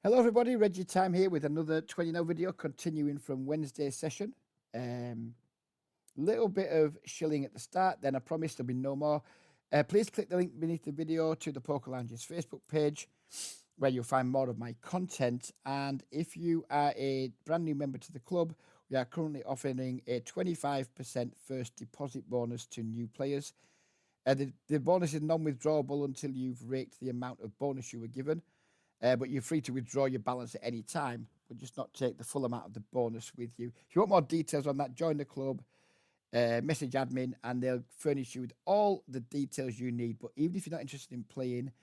Hello everybody, Reggie Time here with another 20 now video continuing from Wednesday's session. Little bit of shilling at the start, then I promise there'll be no more. Please click the link beneath the video to the Poker Lounge's Facebook page where you'll find more of my content. And if you are a brand new member to the club, we are currently offering a 25% first deposit bonus to new players. The bonus is non-withdrawable until you've raked the amount of bonus you were given. But you're free to withdraw your balance at any time, but just not take the full amount of the bonus with you. If you want more details on that, join the club, message admin, and they'll furnish you with all the details you need. But even if you're not interested in playing,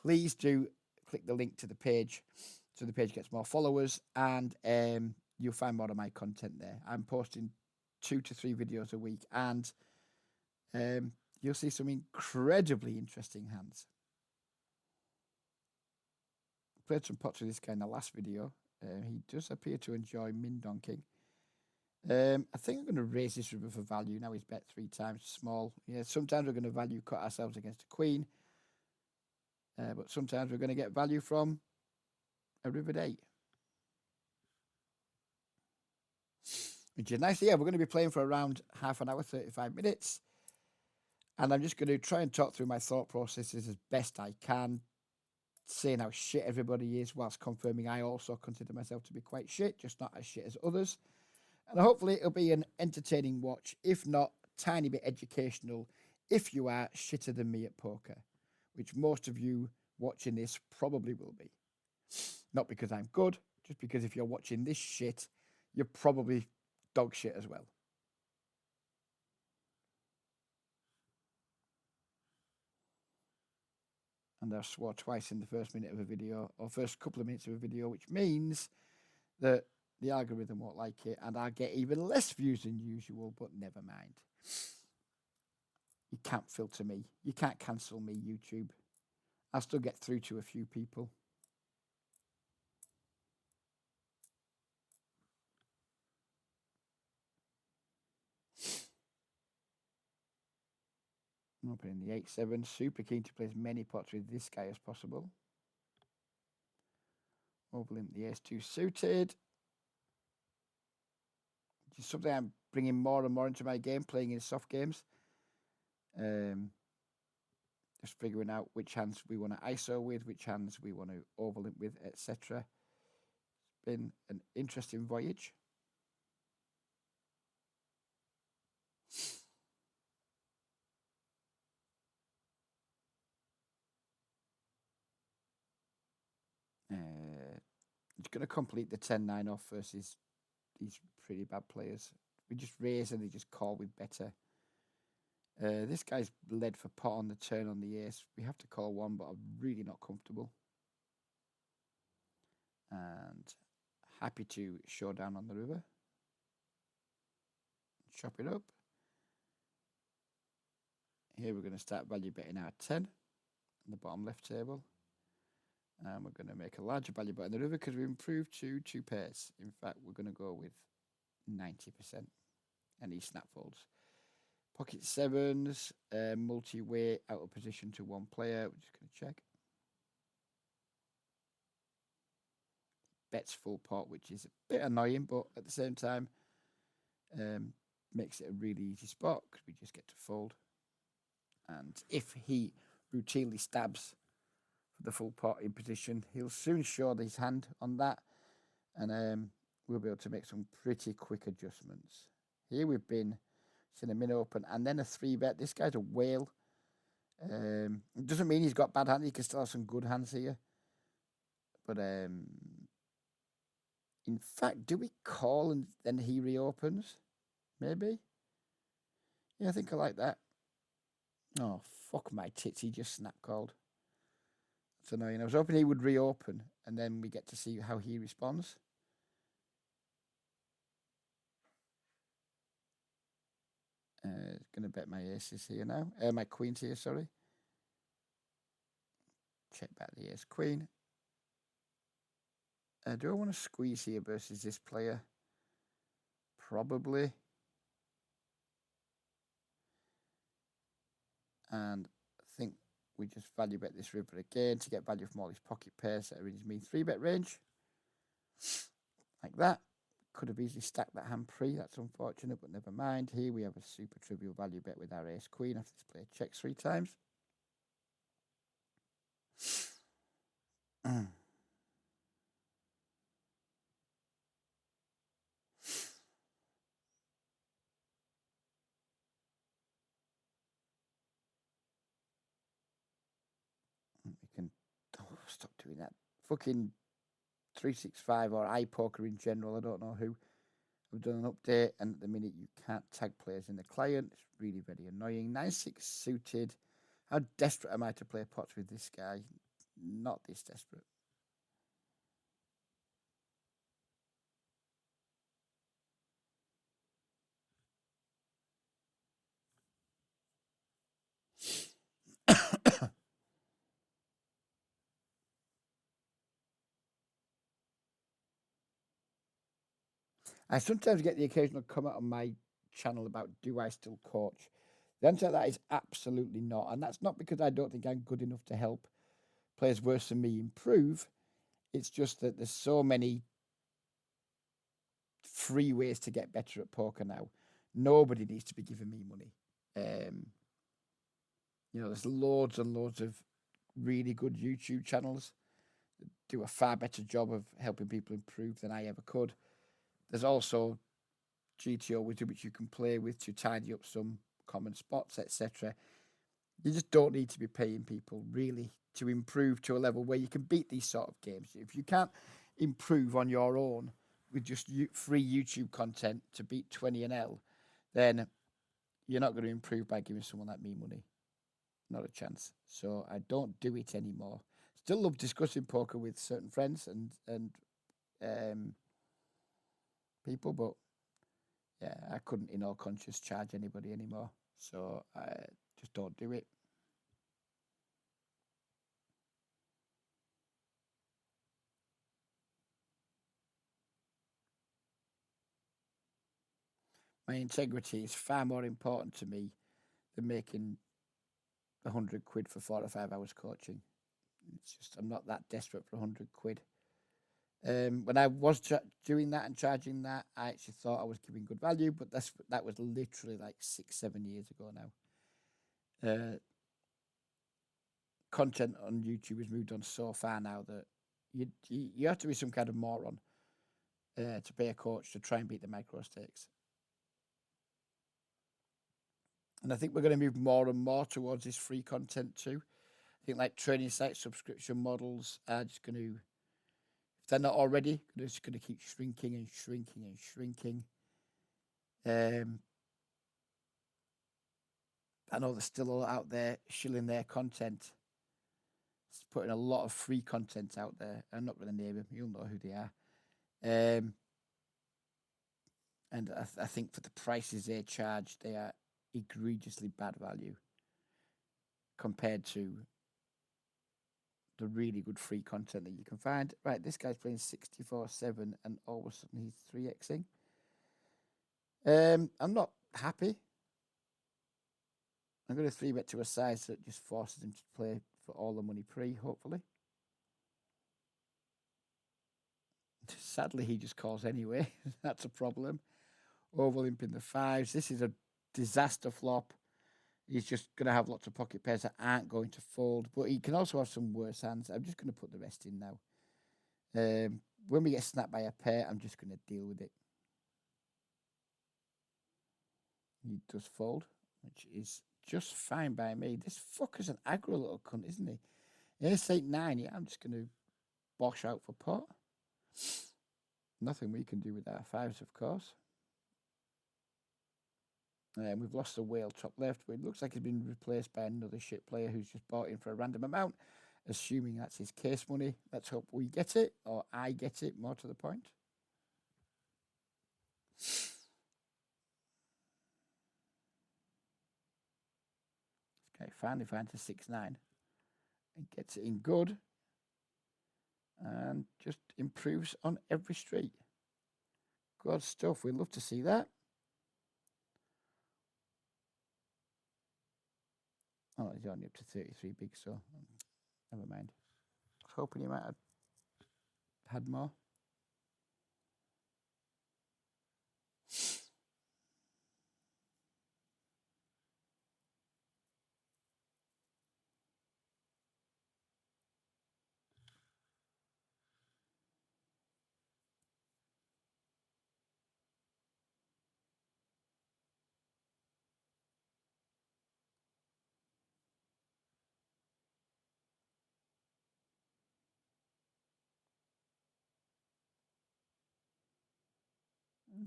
please do click the link to the page so the page gets more followers, and you'll find more of my content there. I'm posting 2 to 3 videos a week, and you'll see some incredibly interesting hands. Played some pots with this guy in the last video. He does appear to enjoy min donking. I think I'm going to raise this river for value. Now he's bet 3 times small. Yeah, sometimes we're going to value cut ourselves against a queen. But sometimes we're going to get value from a river 8. Which is nice. Yeah, we're going to be playing for around half an hour, 35 minutes. And I'm just going to try and talk through my thought processes as best I can, saying how shit everybody is, whilst confirming I also consider myself to be quite shit, just not as shit as others. And hopefully it'll be an entertaining watch, if not tiny bit educational, if you are shitter than me at poker, which most of you watching this probably will be. Not because I'm good, just because if you're watching this shit, you're probably dog shit as well. And I swore twice in the first minute of a video, or first couple of minutes of a video, which means that the algorithm won't like it, and I'll get even less views than usual, but never mind. You can't filter me. You can't cancel me, YouTube. I'll still get through to a few people. I'm opening the 8-7. Super keen to play as many pots with this guy as possible. Overlimp the ace-2 suited. Which is something I'm bringing more and more into my game, playing in soft games. Just figuring out which hands we want to ISO with, which hands we want to overlimp with, etc. It's been an interesting voyage. It's going to complete the 10-9 off versus these pretty bad players. We just raise and they just call with better. This guy's led for pot on the turn on the ace. We have to call one, but I'm really not comfortable. And happy to show down on the river. Chop it up. Here we're going to start value betting our 10 on the bottom left table. And we're going to make a larger value bet on the river because we improved to 2 pairs. In fact, we're going to go with 90%. And he snap folds. Pocket sevens, multi-way out of position to 1 player. We're just going to check. Bets full pot, which is a bit annoying, but at the same time, makes it a really easy spot because we just get to fold. And if he routinely stabs for the full pot in position, he'll soon show his hand on that, and we'll be able to make some pretty quick adjustments. Here we've been in a min open and then a 3-bet. This guy's a whale. It doesn't mean he's got bad hands. He can still have some good hands here. But in fact, do we call and then he reopens? Maybe. Yeah, I think I like that. Oh, fuck my tits. He just snap called. That's annoying. I was hoping he would reopen and then we get to see how he responds. Going to bet my aces here now. My queens here, sorry. Check back the ace queen. Do I want to squeeze here versus this player? Probably. And I think we just value bet this river again to get value from all these pocket pairs that are in his mean 3-bet range. Like that. Could have easily stacked that hand pre. That's unfortunate, but never mind. Here we have a super trivial value bet with our ace queen after this player checks 3 times. We can stop doing that. Fucking 365 or iPoker in general. I don't know who. We've done an update, and at the minute you can't tag players in the client. It's really very annoying. 9-6 suited. How desperate am I to play pots with this guy? Not this desperate. I sometimes get the occasional comment on my channel about do I still coach? The answer to that is absolutely not. And that's not because I don't think I'm good enough to help players worse than me improve. It's just that there's so many free ways to get better at poker now. Nobody needs to be giving me money. There's loads and loads of really good YouTube channels that do a far better job of helping people improve than I ever could. There's also GTO Wizard, which you can play with to tidy up some common spots, etc. You just don't need to be paying people really to improve to a level where you can beat these sort of games. If you can't improve on your own with just free YouTube content to beat 20NL, then you're not going to improve by giving someone like me money. Not a chance. So I don't do it anymore. Still love discussing poker with certain friends and people, but yeah, I couldn't in all conscience charge anybody anymore. So I just don't do it. My integrity is far more important to me than making 100 quid for 4 or 5 hours coaching. It's just, I'm not that desperate for 100 quid. When I was doing that and charging that, I actually thought I was giving good value, but that was literally like 6-7 years ago now. Content on YouTube has moved on so far now that you have to be some kind of moron to pay a coach to try and beat the micro stakes. And I think we're going to move more and more towards this free content too. I think like training site subscription models are just going to, if they're not already, they're just going to keep shrinking and shrinking and shrinking. I know there's still a lot out there shilling their content. It's putting a lot of free content out there. I'm not going to name them. You'll know who they are. And I think for the prices they charge, they are egregiously bad value compared to the really good free content that you can find. Right, this guy's playing 64-7 and all of a sudden he's 3xing. I'm not happy. I'm going to 3-bet to a size that just forces him to play for all the money pre, hopefully. Sadly, he just calls anyway. That's a problem. Overlimping the 5s. This is a disaster flop. He's just going to have lots of pocket pairs that aren't going to fold, but he can also have some worse hands. I'm just going to put the rest in now. When we get snapped by a pair, I'm just going to deal with it. He does fold, which is just fine by me. This fucker's an aggro little cunt, isn't he? Ace 8-9, yeah, I'm just going to bosh out for pot. Nothing we can do with our 5s, of course. We've lost the whale top left, but it looks like he's been replaced by another shit player who's just bought in for a random amount, assuming that's his case money. Let's hope we get it, or I get it, more to the point. Okay, finally finds a 6-9 and gets it in good and just improves on every street. Good stuff. We'd love to see that. Oh, he's only up to 33 big, so never mind. I was hoping he might have had more.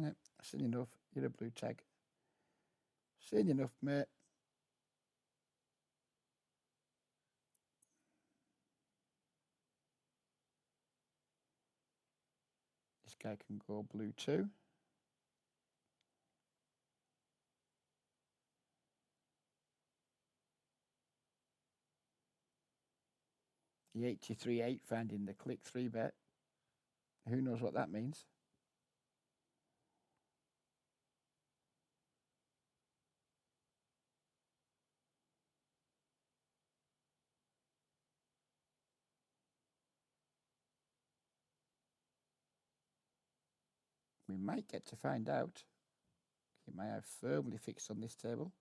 Yep, seen enough. You're a blue tag. Seen enough, mate. This guy can go blue too. The 83.8 finding the click 3 bet. Who knows what that means? We might get to find out. He might have firmly fixed on this table.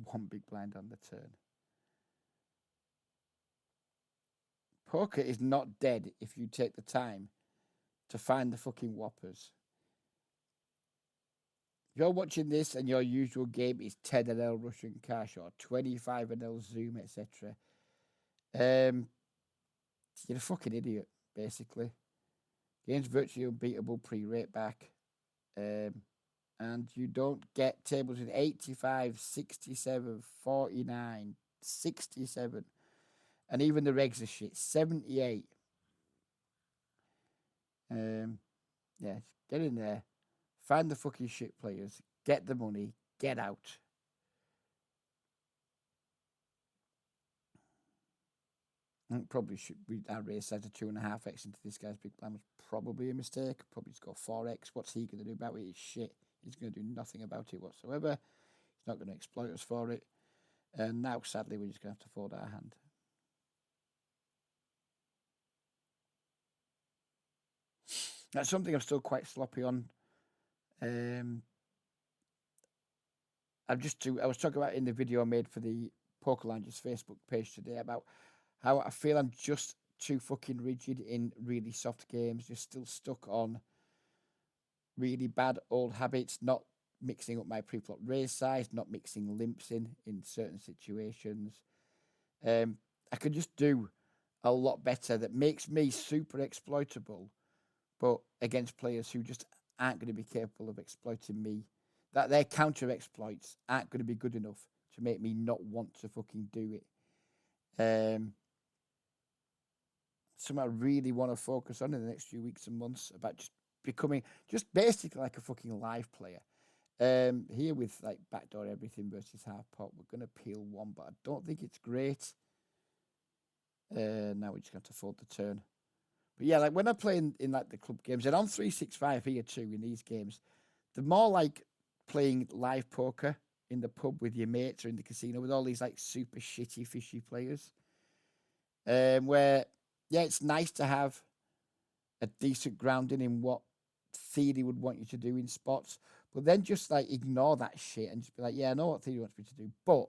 One big blind on the turn. Poker is not dead if you take the time to find the fucking whoppers. If you're watching this and your usual game is 10NL Russian Cash or 25NL Zoom, etc., you're a fucking idiot, basically. Game's virtually unbeatable pre-rate back. And you don't get tables with 85, 67, 49, 67. And even the regs are shit. 78. Yeah, get in there. Find the fucking shit players. Get the money. Get out. Probably should be our race size of 2.5x into this guy's big plan was probably a mistake. Probably just go 4x. What's he going to do about it? It's shit. He's going to do nothing about it whatsoever. He's not going to exploit us for it. And now, sadly, we're just going to have to fold our hand. That's something I'm still quite sloppy on. I was talking about in the video I made for the Poker Lounge's Facebook page today about how I feel I'm just too fucking rigid in really soft games, just still stuck on really bad old habits, not mixing up my pre-flop raise size, not mixing limps in certain situations. I could just do a lot better that makes me super exploitable, but against players who just aren't going to be capable of exploiting me, that their counter exploits aren't going to be good enough to make me not want to fucking do it. Something I really want to focus on in the next few weeks and months about just becoming just basically like a fucking live player. Here with like backdoor everything versus half pot, we're gonna peel one, but I don't think it's great. Now we just have to fold the turn. But yeah, like when I play in like the club games, and on 365 here too in these games, the more like playing live poker in the pub with your mates or in the casino with all these like super shitty fishy players. Where yeah, it's nice to have a decent grounding in what theory would want you to do in spots, but then just like ignore that shit and just be like, yeah, I know what theory wants me to do, but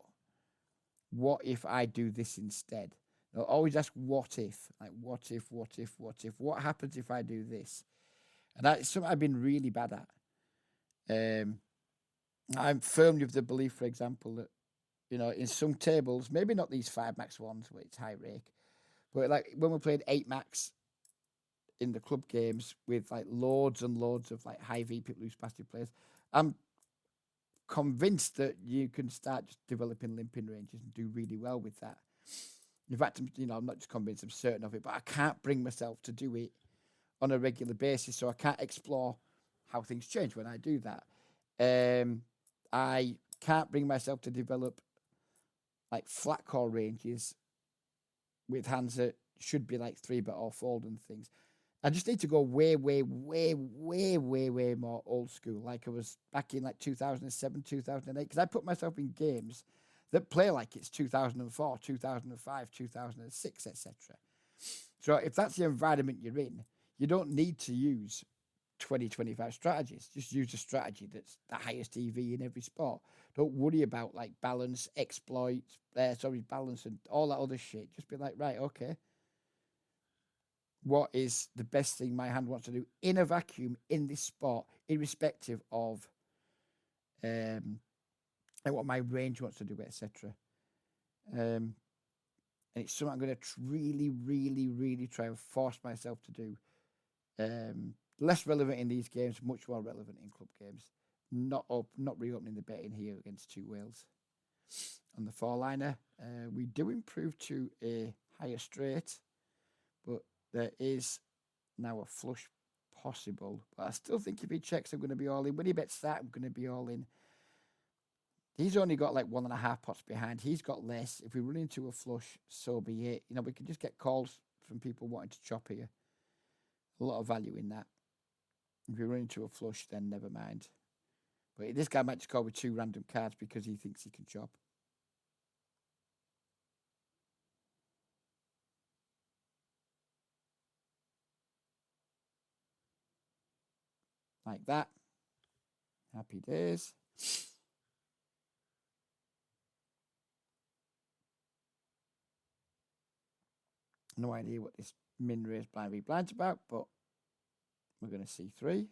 what if I do this instead? I'll always ask what if, like what if, what happens if I do this? And that's something I've been really bad at. I'm firmly of the belief, for example, that in some tables, maybe not these 5 max ones where it's high rake, but like when we played 8 max in the club games with like loads and loads of like high V people who's passive players, I'm convinced that you can start just developing limping ranges and do really well with that. In fact, I'm not just convinced, I'm certain of it, but I can't bring myself to do it on a regular basis, so I can't explore how things change when I do that. I can't bring myself to develop like flat core ranges with hands that should be like 3-bet or fold and things. I just need to go way, way, way, way, way, way more old school, like I was back in like 2007, 2008. Because I put myself in games that play like it's 2004, 2005, 2006, etc. So if that's the environment you're in, you don't need to use 20, 25 strategies. Just use a strategy that's the highest EV in every sport. Don't worry about like balance, exploits, balance and all that other shit. Just be like, right, okay, what is the best thing my hand wants to do in a vacuum in this sport, irrespective of and what my range wants to do, etc. And it's something I'm going to really, really, really try and force myself to do. Less relevant in these games, much more relevant in club games. Not reopening the betting here against 2 Wales. On the 4-liner, we do improve to a higher straight, but there is now a flush possible. But I still think if he checks, I'm going to be all in. When he bets that, I'm going to be all in. He's only got like 1.5 pots behind. He's got less. If we run into a flush, so be it. You know, we can just get calls from people wanting to chop here. A lot of value in that. If we run into a flush, then never mind. But this guy might just call with 2 random cards because he thinks he can chop. Like that. Happy days. No idea what this min raise blind v blind's about, but we're going to see 3.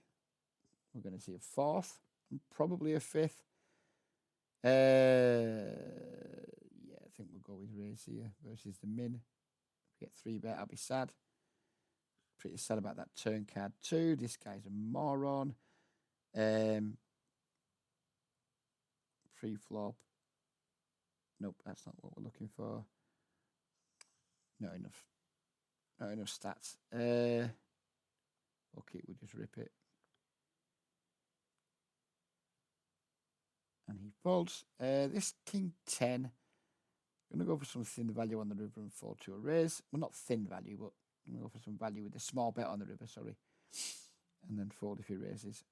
We're going to see a 4th and probably a 5th. Yeah, I think we'll go with raise here versus the min. If we get 3 bet, I'll be sad. Pretty sad about that turn card too. This guy's a moron. Pre-flop. Nope, that's not what we're looking for. Not enough. Not enough stats. Okay, we'll just rip it. And he folds. This king 10. I'm going to go for some thin value on the river and fold to a raise. Well, not thin value, but I'm going to go for some value with a small bet on the river, sorry. And then fold if he raises.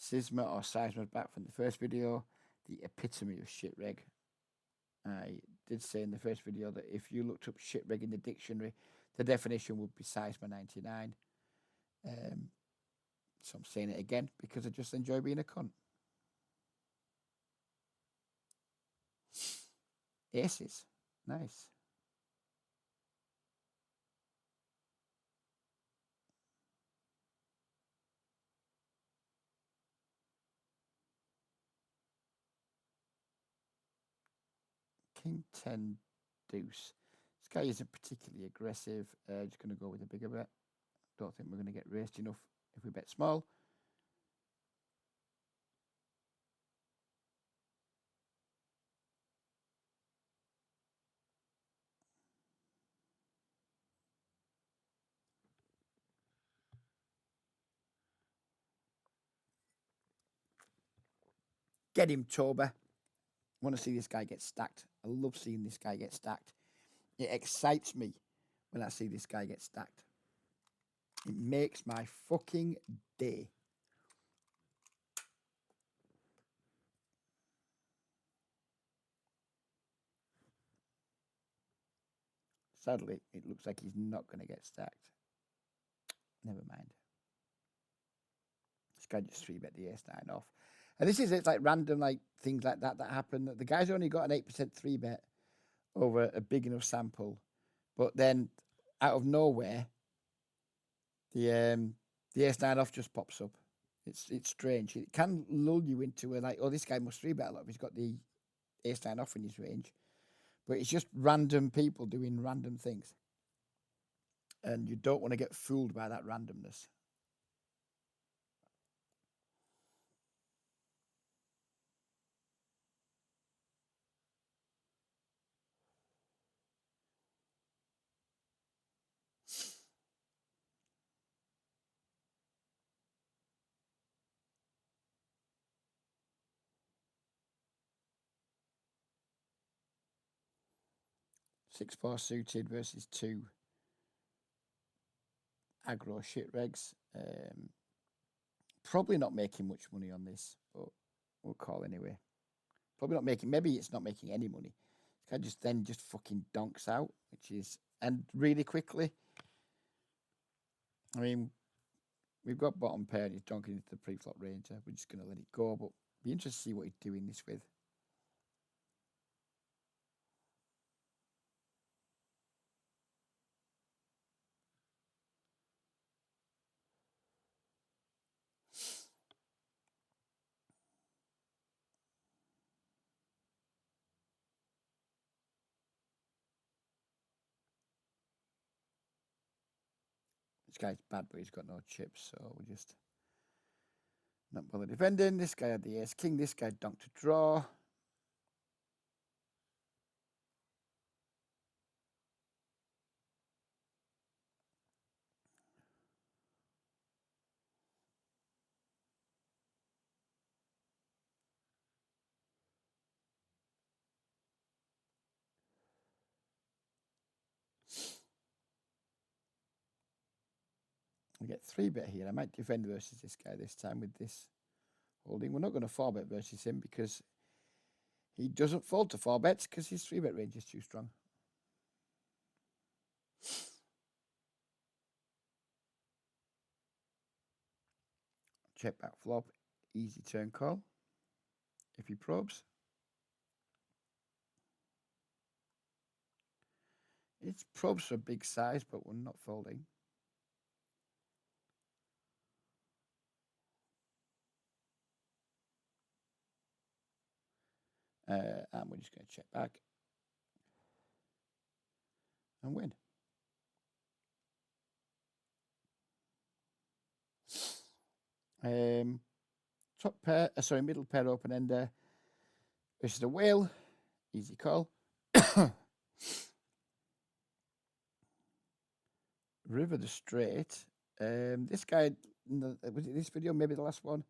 Sisma or Seisma back from the first video. The epitome of shit reg. I did say in the first video that if you looked up shit reg in the dictionary, the definition would be Seisma 99. So I'm saying it again because I just enjoy being a cunt. Aces. Nice. King 10 deuce. This guy isn't particularly aggressive. Just going to go with a bigger bet. Don't think we're going to get raced enough if we bet small. Get him, Toba. I want to see this guy get stacked. I love seeing this guy get stacked. It excites me when I see this guy get stacked. It makes my fucking day. Sadly, it looks like he's not going to get stacked. Never mind. This guy just 3-bet the ace-9 off. And this is it's like random like things like that happen. The guy's only got an 8% 3-bet over a big enough sample, but then out of nowhere, the ace-9 off just pops up. It's strange. It can lull you into a like, oh, this guy must 3-bet a lot if he's got the ace-9 off in his range. But it's just random people doing random things. And you don't want to get fooled by that randomness. 6-4 suited versus 2 aggro shit regs. Probably not making much money on this, but we'll call anyway. Probably not making, maybe it's not making any money. This guy just fucking donks out, which is, and really quickly. I mean, we've got bottom pair and he's donking into the pre-flop ranger. We're just going to let it go, but be interested to see what he's doing this with. This guy's bad, but he's got no chips, so we're just not bother defending. This guy had the ace king. This guy donked to draw. We get 3-bet here. I might defend versus this guy this time with this holding. We're not going to 4-bet versus him because he doesn't fold to 4-bets because his 3-bet range is too strong. Check back flop. Easy turn call. If he probes. It's probes for a big size, but we're not folding. And we're just going to check back and win. Top pair, middle pair open ender. This is a whale. Easy call. River the straight. This guy, was it this video? Maybe the last one.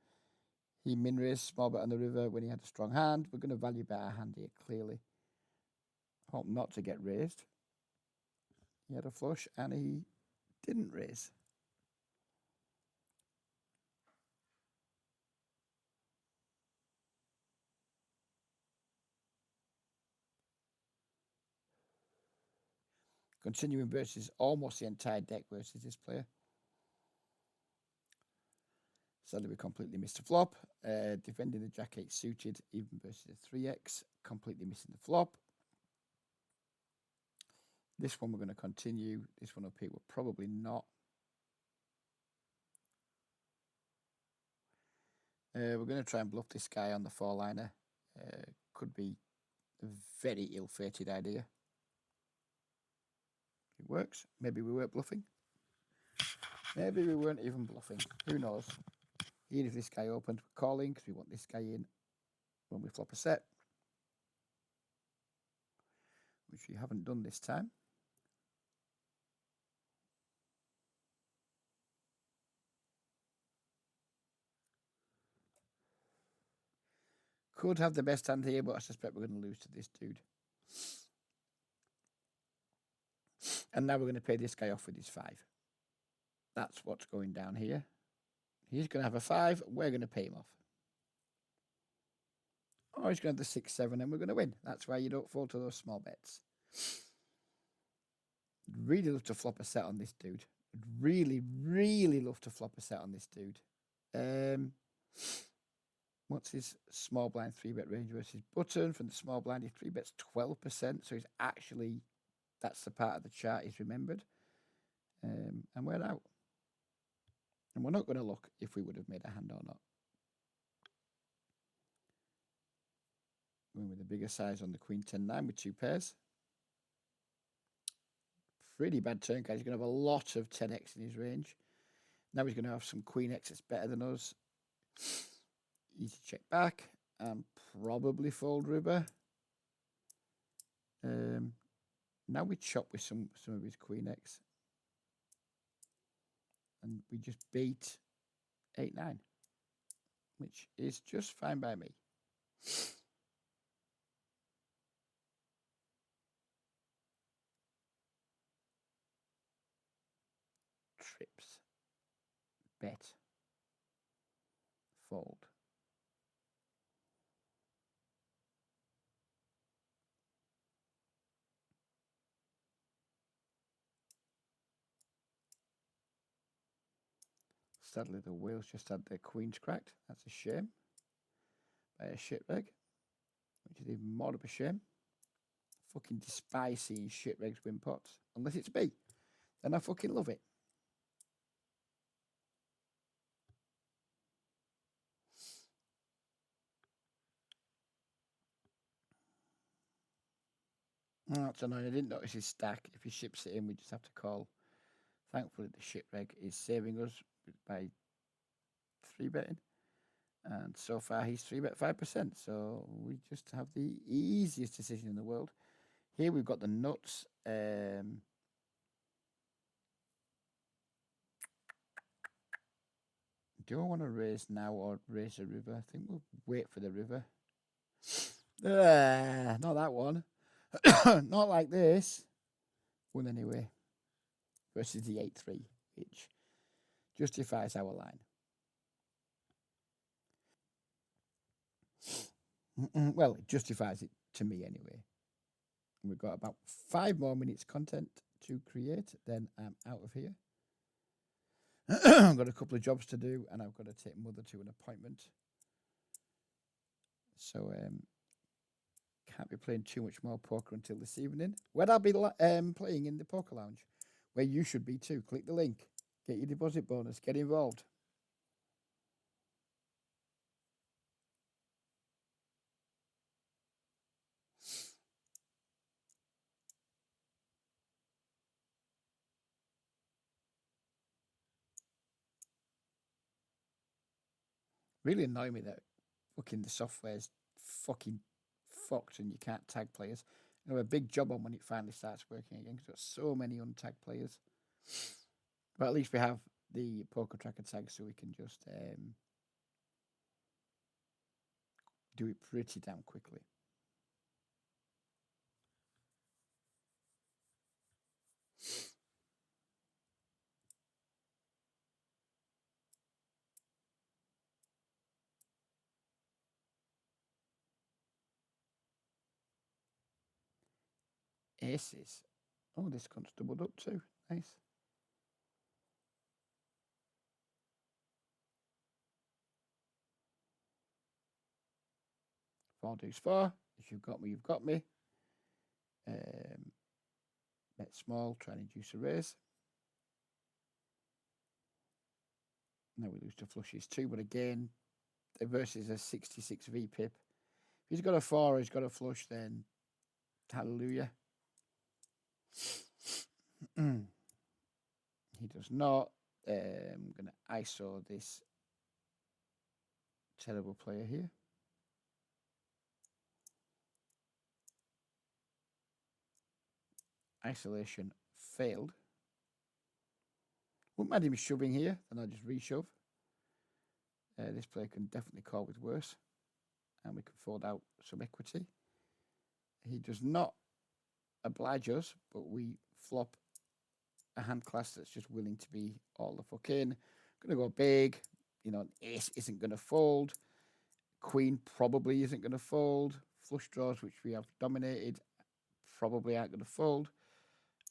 He min raised small bet on the river when he had a strong hand. We're going to value bet our hand here, clearly. Hope not to get raised. He had a flush and he didn't raise. Continuing versus almost the entire deck versus this player. Sadly, we completely missed the flop. Defending the Jack 8 suited, even versus a 3x. Completely missing the flop. This one we're going to continue. This one up here we're probably not. We're going to try and bluff this guy on the 4-liner. Could be a very ill-fated idea. It works. Maybe we weren't bluffing. Maybe we weren't even bluffing. Who knows? Even if this guy opened, we're calling because we want this guy in when we flop a set. Which we haven't done this time. Could have the best hand here, but I suspect we're going to lose to this dude. And now we're going to pay this guy off with his 5. That's what's going down here. He's going to have a 5. We're going to pay him off. Oh, he's going to have the 6-7 and we're going to win. That's why you don't fall to those small bets. Really love to flop a set on this dude. Really, really love to flop a set on this dude. What's his small blind 3-bet range versus button? From the small blind, he 3-bets 12%. So he's actually, that's the part of the chart he's remembered. And we're out. And we're not going to look if we would have made a hand or not. Going with a bigger size on the Queen 10-9 with 2 pairs. Pretty bad turn, guys. He's going to have a lot of 10x in his range. Now he's going to have some Queen X that's better than us. Easy check back and probably fold river. Now we chop with some of his Queen X. And we just beat 8-9, which is just fine by me. trips. Bet. Fold. Sadly, the whales just had their queens cracked. That's a shame. By a shitbag, which is even more of a shame. Fucking despise seeing shitbags win pots. Unless it's me. Then I fucking love it. Oh, that's annoying. I didn't notice his stack. If he ships it in, we just have to call. Thankfully, the shipwreck is saving us by 3-betting. And so far, he's 3-bet 5%. So we just have the easiest decision in the world. Here we've got the nuts. Do I want to raise now or raise a river? I think we'll wait for the river. Not that one. Not like this. Won anyway. Versus the 8-3, which justifies our line. Well, it justifies it to me anyway. We've got about 5 more minutes content to create, then I'm out of here. I've got a couple of jobs to do, and I've got to take mother to an appointment. So, can't be playing too much more poker until this evening. When I'll be playing in the Poker Lounge, where you should be too. Click the link. Get your deposit bonus. Get involved. Really annoy me that fucking the software's fucking fucked and you can't tag players. I have a big job on when it finally starts working again because there's so many untagged players. But at least we have the Poker Tracker tag, so we can just do it pretty damn quickly. Aces. Oh, this cunt's doubled up too. Nice. 4 deuce 4. If you've got me, you've got me. Bet small, try and induce a raise. Now we lose to flushes too, but again, the versus a 66 V pip. If he's got a 4 or he's got a flush, then hallelujah. He does not. I'm going to ISO this terrible player here. Isolation failed. Wouldn't mind him shoving here, then I'll just reshove. This player can definitely call with worse. And we can fold out some equity. He does not oblige us, but we flop a hand class that's just willing to be all the fuck in. Gonna go big. You know, ace isn't gonna fold. Queen probably isn't gonna fold. Flush draws, which we have dominated, probably aren't gonna fold.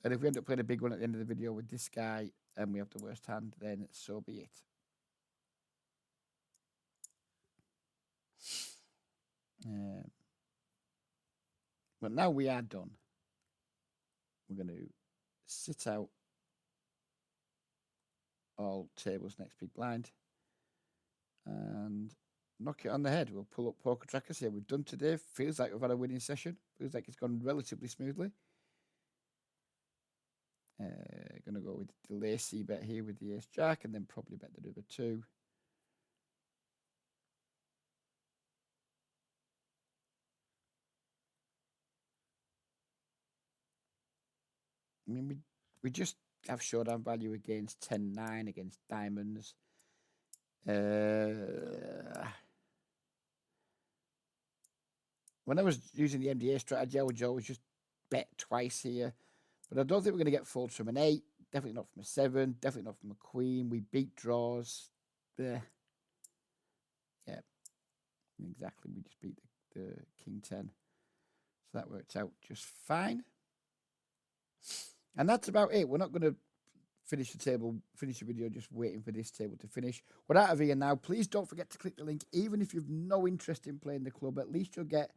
And if we end up playing a big one at the end of the video with this guy and we have the worst hand, then so be it. But now we are done. We're going to sit out all tables next big blind and knock it on the head. We'll pull up Poker Tracker, see how we've done today. Feels like we've had a winning session. Feels like it's gone relatively smoothly. Going to go with the Lacy bet here with the Ace Jack and then probably bet the river too. I mean, we just have showdown value against 10-9 against diamonds. When I was using the MDA strategy, I would always just bet twice here. But I don't think we're going to get folds from an 8. Definitely not from a 7. Definitely not from a queen. We beat draws. Yeah, exactly. We just beat the king 10. So that worked out just fine. And that's about it. We're not going to finish the video just waiting for this table to finish. We're out of here now. Please don't forget to click the link. Even if you've no interest in playing the club, at least you'll get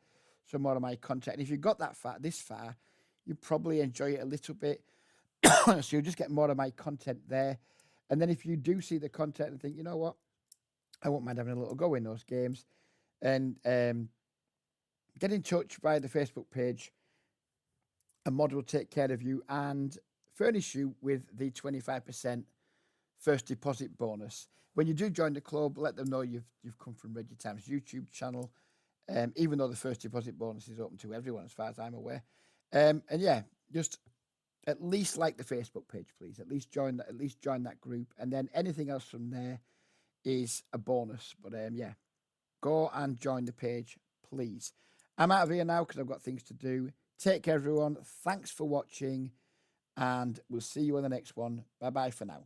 some more of my content. And if you've got this far, you probably enjoy it a little bit. So you'll just get more of my content there. And then if you do see the content and think, you know what, I won't mind having a little go in those games, and get in touch via the Facebook page. A mod will take care of you and furnish you with the 25% first deposit bonus. When you do join the club, let them know you've come from Reggie Time's YouTube channel, even though the first deposit bonus is open to everyone as far as I'm aware. And yeah, just at least like the Facebook page, please. At least join that group, and then anything else from there is a bonus. But yeah, go and join the page, please. I'm out of here now because I've got things to do. Take care, everyone. Thanks for watching, and we'll see you on the next one. Bye-bye for now.